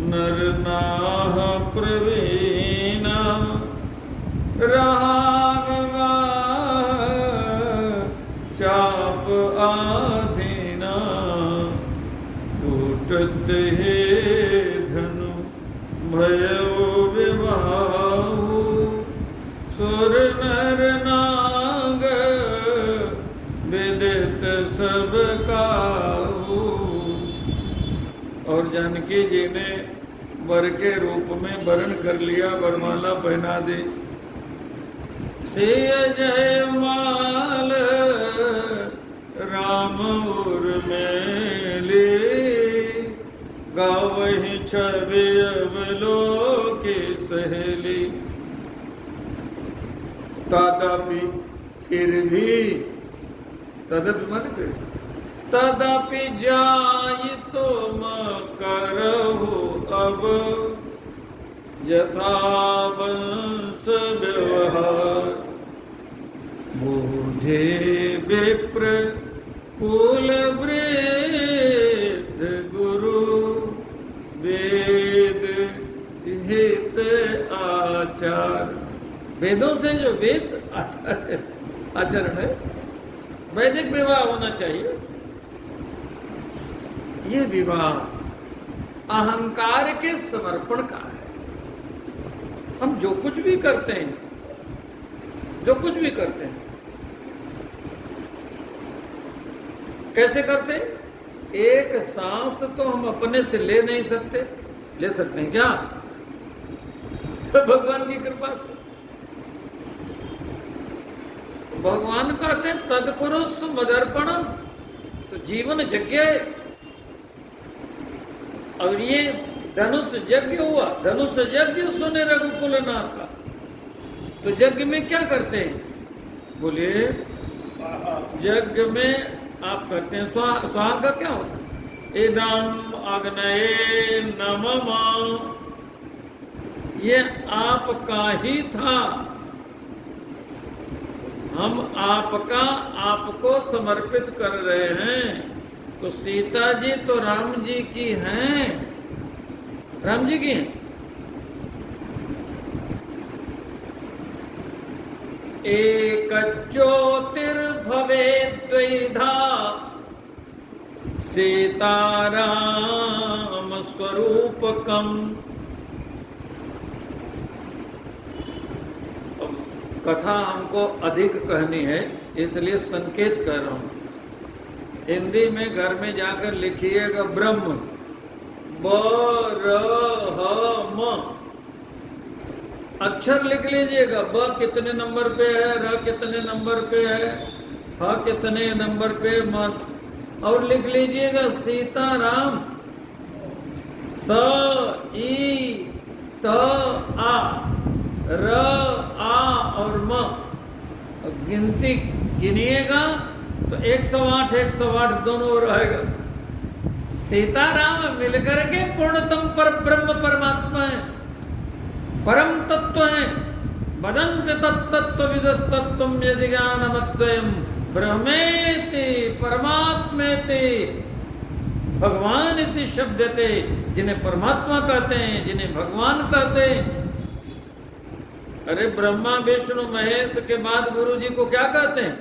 नर नाह प्रवीणा रहा चाप आधीना टूटत हे धनु भयो विवाहु सुर नर नाग विदित सब काहू। और जानकी जी ने वर के रूप में वरण कर लिया, वरमाला पहना दी। सिय जय माल राम उर मेली गावहि छवि अवलोकी सहेली। तदापि फिर भी, तदपि मन फिर, तदापि जाय तो म करहु अब यथा वंश व्यवहार। बूझे विप्र कुल वृद्ध गुरु वेद हित आचार। वेदों से जो वेद आचरण है, वैदिक विवाह होना चाहिए। ये विवाह अहंकार के समर्पण का है। हम जो कुछ भी करते हैं, जो कुछ भी करते हैं, कैसे करते हैं? एक सांस तो हम अपने से ले नहीं सकते, ले सकते हैं क्या? तो भगवान की कृपा से। भगवान कहते हैं तत्पुरुष मदर्पणम, तो जीवन यज्ञ। और ये धनुष यज्ञ हुआ, धनुष यज्ञ सुने रघुकुल नाथा। तो यज्ञ में क्या करते हैं? बोलिए, यज्ञ में आप करते हैं स्वाहा का क्या होता है? इदम अग्नये नमः, ये आपका ही था। हम आपका, आपको समर्पित कर रहे हैं। तो सीता जी तो राम जी की हैं, राम जी की हैं। एक ज्योतिर्भवे द्वैधा सीताराम स्वरूपकम। कथा हमको अधिक कहनी है, इसलिए संकेत कर रहा हूं। हिंदी में घर में जाकर लिखिएगा ब्रह्म, ब-र-ह-म, अक्षर लिख लीजिएगा। ब कितने नंबर पे है, र कितने नंबर पे है, ह कितने नंबर पे, म। और लिख लीजिएगा सीताराम, स ई त आ, र आ और म। गिनती गिनिएगा तो 108 108 दोनों रहेगा। सीताराम मिलकर के पूर्णतम पर ब्रह्म परमात्मा है, परम तत्व है। वदन्ति तत्तत्त्वविदस्तत्त्वं यदि ज्ञानमद्वयम् ब्रह्मेति परमात्मेति भगवान इति शब्दते। जिन्हें परमात्मा कहते हैं, जिन्हें भगवान कहते हैं। अरे ब्रह्मा विष्णु महेश के बाद गुरु जी को क्या कहते हैं?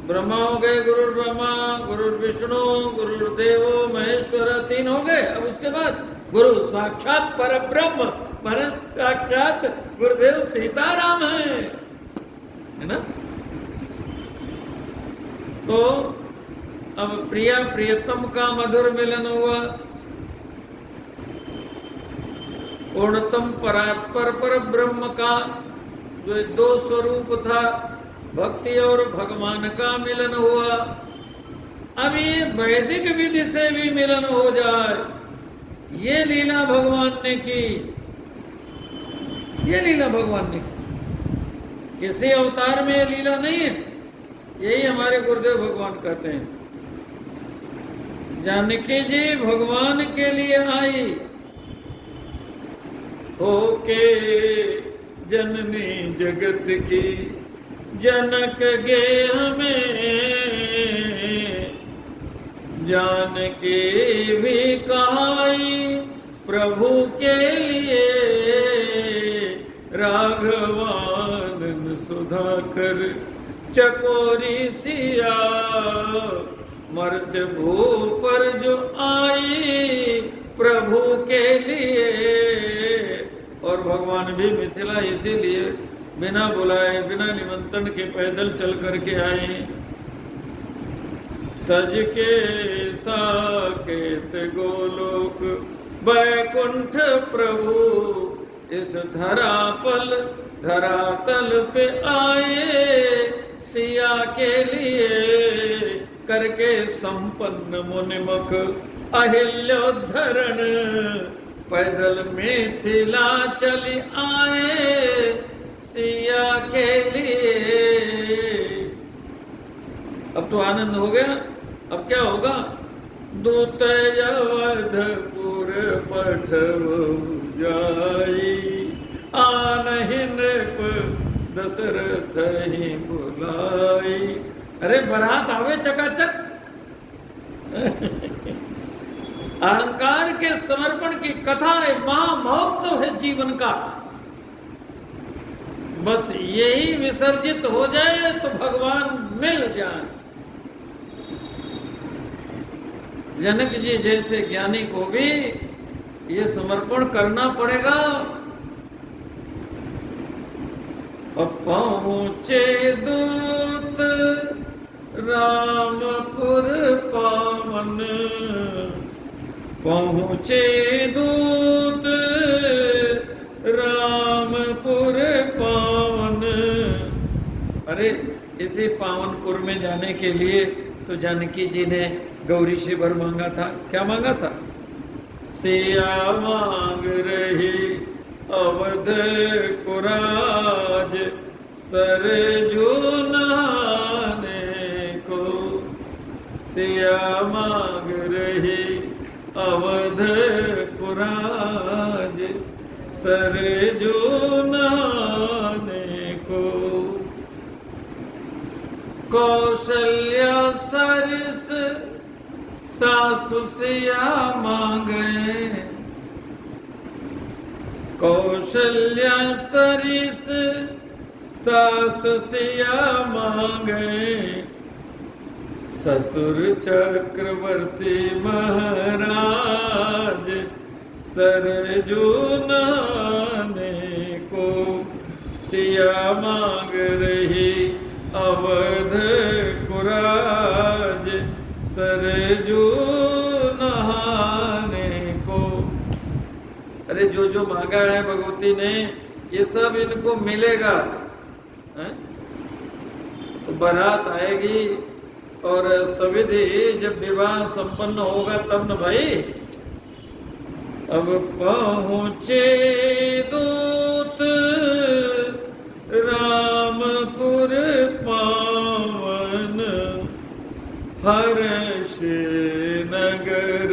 ब्रह्मा हो गए, गुरु ब्रह्मा, गुरु विष्णु, गुरुदेवो महेश्वर, 3 हो गए। अब उसके बाद गुरु साक्षात पर ब्रह्म, पर साक्षात गुरुदेव सीताराम है ना। तो अब प्रिया प्रियतम का मधुर मिलन हुआ। पूर्णतम परात्पर पर ब्रह्म का जो 2 स्वरूप था, भक्ति और भगवान का मिलन हुआ। अब ये वैदिक विधि से भी मिलन हो जाए, ये लीला भगवान ने की, ये लीला भगवान ने की। किसी अवतार में ये लीला नहीं है। यही हमारे गुरुदेव भगवान कहते हैं, जानकी जी भगवान के लिए आई होके जननी जगत की, जनक गे हमें जानकी भी कहाई प्रभु के लिए राघवानन सुधाकर चकोरी सिया मर्त्य भू पर जो आई प्रभु के लिए। और भगवान भी मिथिला इसीलिए बिना बुलाए बिना निमंत्रण के पैदल चल करके आए। तज के साकेत गोलोक बैकुंठ प्रभु इस धरातल पे आए सिया के लिए करके संपन्न मुनिमुख अहिल्योद्धरण पैदल मिथिला चली आए सिया के लिए। अब तो आनंद हो गया। अब क्या होगा? दूत अवधपुर पठव जाई आनहिन दशरथ ही बुलाई। अरे बारात आवे चकाचक। अहंकार के समर्पण की कथा है, महामहोत्सव है जीवन का। बस यही विसर्जित हो जाए तो भगवान मिल जाए। जनक जी जैसे ज्ञानी को भी ये समर्पण करना पड़ेगा। अब पहुंचे दूत रामपुर पावन पहुंचे दूत रामपुर पावन। अरे इसी पावनपुर में जाने के लिए तो जानकी जी ने गौरी से वर मांगा था। क्या मांगा था? सिया मांग रही अवध कुराज सरजू नहाने को। सिया मांग रही अवध कुराज सरजू नहाने को। कौशल्या सरिस सासु सिया मांगे। कौशल्या सरिस सास सिया मांगे। ससुर चक्रवर्ती महाराज सरजू नहाने को। सिया मांग रही अवध कुराज सरजू नहाने को। अरे जो जो मांगा है भगवती ने ये सब इनको मिलेगा। है? तो बारात आएगी और सविधि जब विवाह संपन्न होगा तब न भाई। अब पहुंचे दूत रामपुर पावन हर्ष नगर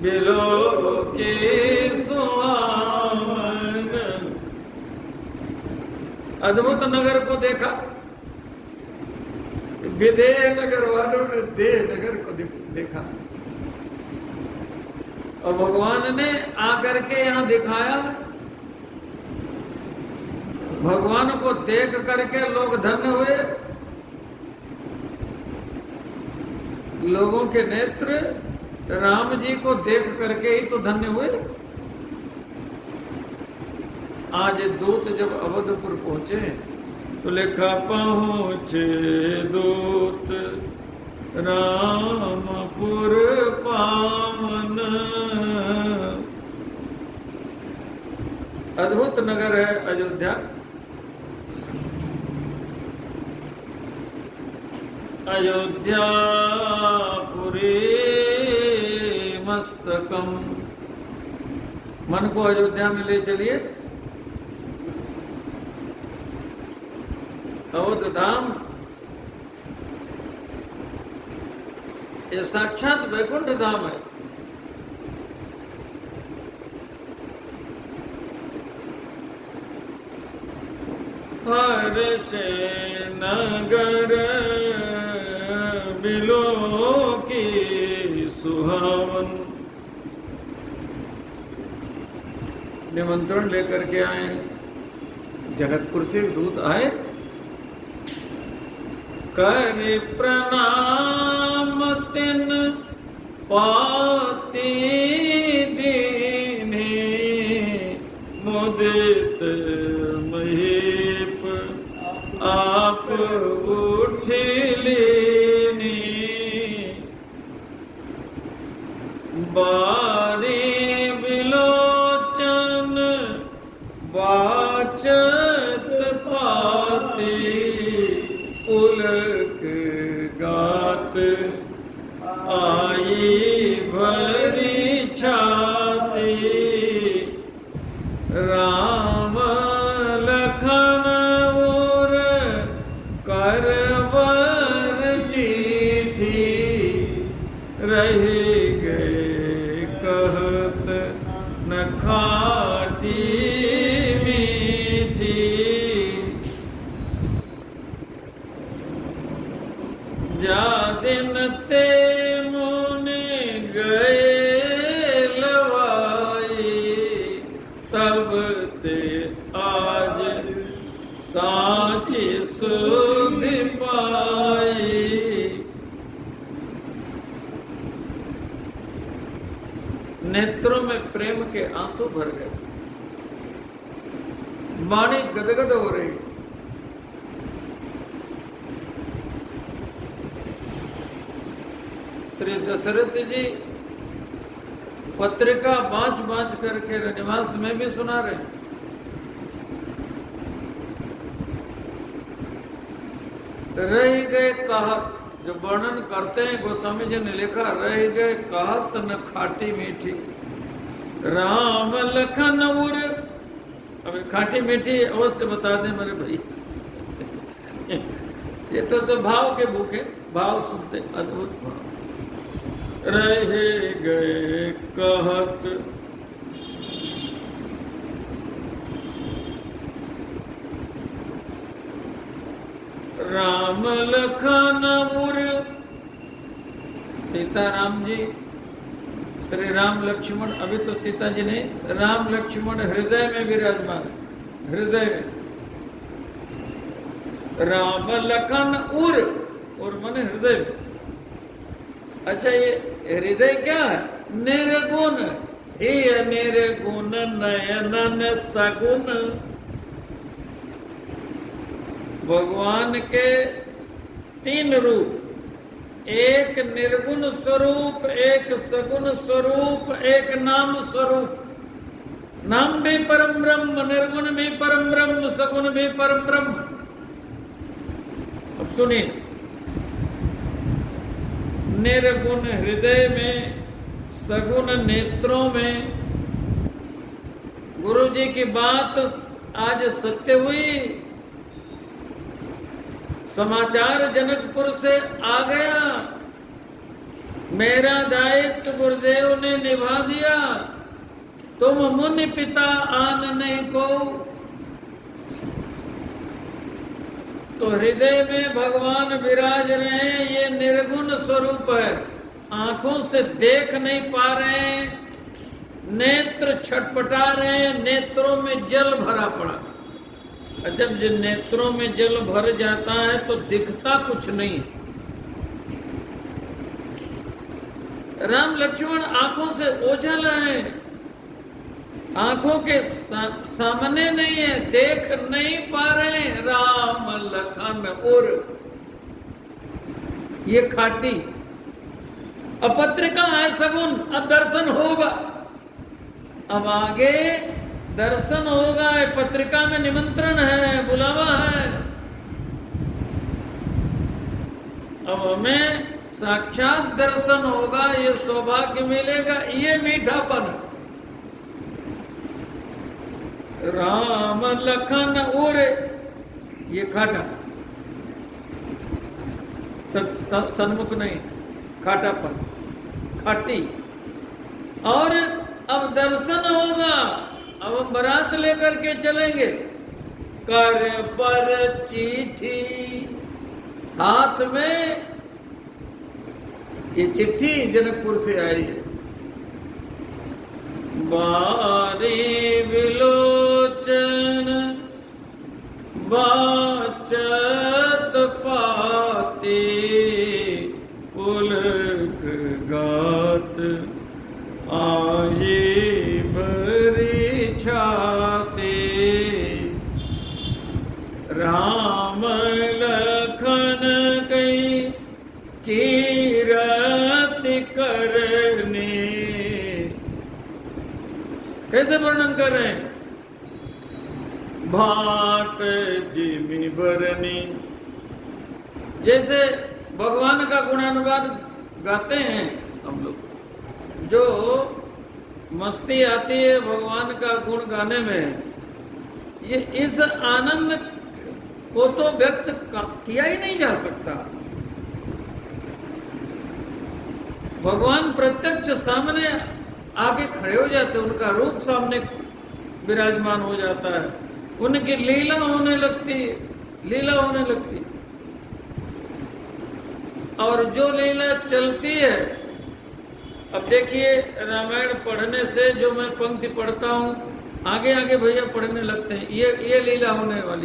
बिलो के सुहावन। अद्भुत नगर को देखा। विदेह नगर वालों ने देह नगर को देखा और भगवान ने आकर के यहाँ दिखाया। भगवान को देख करके लोग धन्य हुए। लोगों के नेत्र राम जी को देख करके ही तो धन्य हुए। आज दूत जब अवधपुर पहुंचे तो लिखा पहुंचे दूत रामपुर पावन। अद्भुत नगर है अयोध्या। अयोध्या पुरी मस्तकम। मन को अयोध्या में ले चलिए। अवध धाम ये साक्षात वैकुंठ धाम है। हर्ष नगर बिलो की सुहावन। निमंत्रण लेकर के आए। जनकपुर से दूत आए, करे प्रणाम तिन पाती दीने, मुदित महीप आप उठ लेनी, बारी बिलोचन बाचत पाती, पुलक गात आई भरी छाती, राम लखन और करवर चिट्ठी, रही गए कहत न खाती मीठी, जा दिन ते मुनि गए लवाई, तब ते आज साची सुध पाई। नेत्रों में प्रेम के आंसू भर गए, वाणी गदगद हो रही। श्री दशरथ जी पत्रिका बाँच बाँच करके निवास में भी सुना रहे। रह गए कहत, जो वर्णन करते हैं गोस्वामी जी ने लिखा, रह गए कहत न खाटी मीठी, राम लखन उर। अब खाटी मीठी अवश्य बता दें मेरे भाई। ये तो भाव के भूखे, भाव सुनते अद्भुत भाव। रह गए कहत राम लखन उर। सीताराम जी, श्री राम लक्ष्मण, अभी तो सीता जी नहीं, राम लक्ष्मण हृदय में विराजमान, हृदय में। राम लखन उर, और माने हृदय में। अच्छा, ये हृदय क्या है? निर्गुण ही, निर्गुण नयनन सगुण। भगवान के तीन रूप, एक निर्गुण स्वरूप, एक सगुण स्वरूप, एक नाम स्वरूप। नाम भी परम ब्रह्म, निर्गुण भी परम ब्रह्म, सगुण भी परम ब्रह्म। अब सुनिए, निर्गुण हृदय में, सगुण नेत्रों में। गुरु जी की बात आज सत्य हुई। समाचार जनकपुर से आ गया, मेरा दायित्व गुरुदेव ने निभा दिया, तुम मुनि पिता आन नहीं को। तो हृदय में भगवान विराज रहे हैं, ये निर्गुण स्वरूप है। आंखों से देख नहीं पा रहे हैं, नेत्र छटपटा रहे हैं, नेत्रों में जल भरा पड़ा। जब नेत्रों में जल भर जाता है तो दिखता कुछ नहीं। राम लक्ष्मण आंखों से ओझल हैं, आंखों के सामने नहीं है, देख नहीं पा रहे। राम लखन उर, ये खाटी। अब पत्रिका है सगुन, अब दर्शन होगा, अब आगे दर्शन होगा। पत्रिका में निमंत्रण है, बुलावा है। अब हमें साक्षात दर्शन होगा, ये सौभाग्य मिलेगा, ये मीठापन। राम लखन उर, ये खाटा, सन्मुख नहीं, खाटापन, खाटी। और अब दर्शन होगा, अब हम बारात लेकर के चलेंगे। कर पर चिट्ठी, हाथ में ये चिट्ठी जनकपुर से आई है। बारी बाचत पाती पुलक गात आई बरी छाती राम लखन कई कीरति करने। कैसे वर्णन कर रहे हैं? भात जिमि बरनी, जैसे भगवान का गुणानुवाद गाते हैं हम लोग, जो मस्ती आती है भगवान का गुण गाने में, ये इस आनंद को तो व्यक्त किया ही नहीं जा सकता। भगवान प्रत्यक्ष सामने आके खड़े हो जाते, उनका रूप सामने विराजमान हो जाता है, उनकी लीला होने लगती, लीला होने लगती। और जो लीला चलती है, अब देखिए रामायण पढ़ने से जो मैं पंक्ति पढ़ता हूँ, आगे आगे भैया पढ़ने लगते हैं, ये लीला होने वाली।